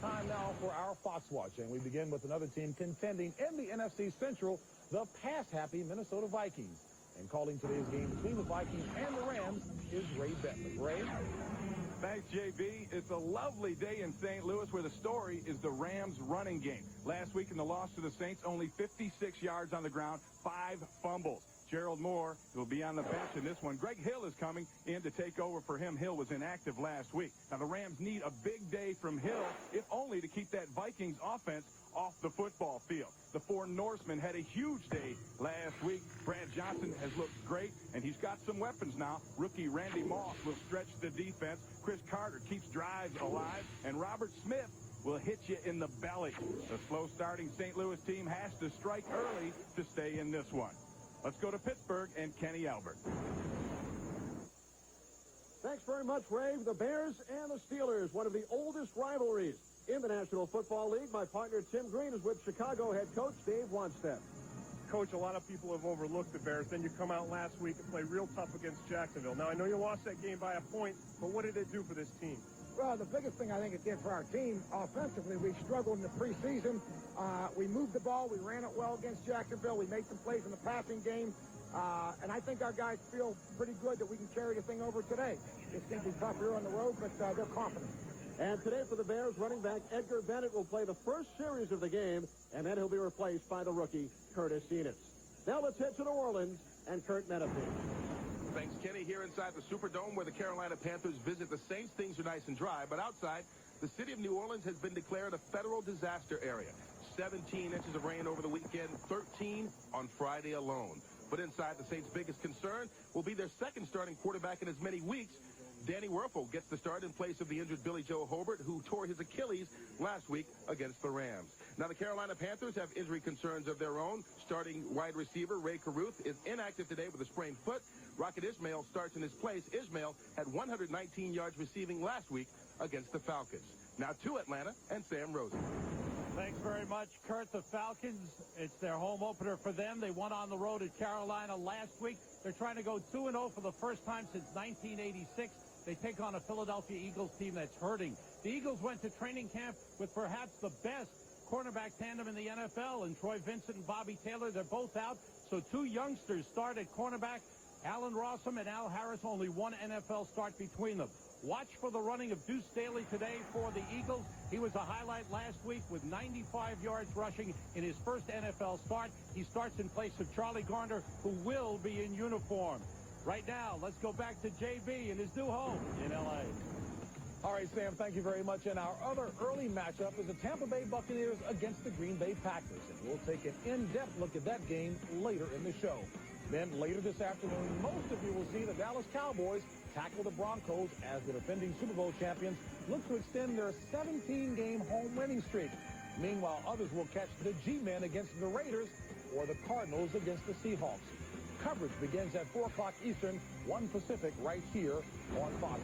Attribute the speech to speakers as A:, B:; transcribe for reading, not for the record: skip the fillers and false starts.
A: time now for our Fox Watch, and we begin with another team contending in the NFC Central, the pass-happy Minnesota Vikings. And calling today's game between the Vikings and the Rams is Ray Bentley. Ray?
B: Thanks, JB. It's a lovely day in St. Louis where the story is the Rams' running game. Last week in the loss to the Saints, only 56 yards on the ground, 5 fumbles. Gerald Moore will be on the bench in this one. Greg Hill is coming in to take over for him. Hill was inactive last week. Now, the Rams need a big day from Hill, if only to keep that Vikings offense off the football field. The 4 Norsemen had a huge day last week. Brad Johnson has looked great, and he's got some weapons now. Rookie Randy Moss will stretch the defense. Chris Carter keeps drives alive, and Robert Smith will hit you in the belly. The slow-starting St. Louis team has to strike early to stay in this one. Let's go to Pittsburgh and Kenny Albert.
C: Thanks very much, Ray. The Bears and the Steelers, one of the oldest rivalries in the National Football League. My partner, Tim Green, is with Chicago head coach Dave Wannstedt.
D: Coach, a lot of people have overlooked the Bears. Then you come out last week and play real tough against Jacksonville. Now, I know you lost that game by a point, but what did it do for this team?
E: Well, the biggest thing I think it did for our team offensively, we struggled in the preseason. We moved the ball. We ran it well against Jacksonville. We made some plays in the passing game. And I think our guys feel pretty good that we can carry the thing over today. It's going to be tough here on the road, but they're confident.
C: And today for the Bears, running back Edgar Bennett will play the first series of the game, and then he'll be replaced by the rookie Curtis Enis. Now let's head to New Orleans and Curt Menefee.
F: Thanks, Kenny. Here inside the Superdome where the Carolina Panthers visit the Saints, things are nice and dry. But outside, the city of New Orleans has been declared a federal disaster area. 17 inches of rain over the weekend, 13 on Friday alone. But inside, the Saints' biggest concern will be their second starting quarterback in as many weeks. Danny Werfel gets the start in place of the injured Billy Joe Hobart, who tore his Achilles last week against the Rams. Now, the Carolina Panthers have injury concerns of their own. Starting wide receiver Ray Caruth is inactive today with a sprained foot. Rocket Ismail starts in his place. Ismail had 119 yards receiving last week against the Falcons. Now to Atlanta and Sam Rosen.
G: Thanks very much, Curt. The Falcons, it's their home opener for them. They won on the road at Carolina last week. They're trying to go 2-0 for the first time since 1986. They take on a Philadelphia Eagles team that's hurting. The Eagles went to training camp with perhaps the best cornerback tandem in the NFL, and Troy Vincent and Bobby Taylor, they're both out. So 2 youngsters start at cornerback. Alan Rossum and Al Harris, only 1 NFL start between them. Watch for the running of Deuce Staley today for the Eagles. He was a highlight last week with 95 yards rushing in his first NFL start. He starts in place of Charlie Garner, who will be in uniform. Right now, let's go back to JB in his new home in L.A.
A: All right, Sam, thank you very much. And our other early matchup is the Tampa Bay Buccaneers against the Green Bay Packers. And we'll take an in-depth look at that game later in the show. Then later this afternoon, most of you will see the Dallas Cowboys tackle the Broncos as the defending Super Bowl champions look to extend their 17-game home winning streak. Meanwhile, others will catch the G-Men against the Raiders or the Cardinals against the Seahawks. Coverage begins at 4 o'clock Eastern, 1 Pacific, right here on Fox.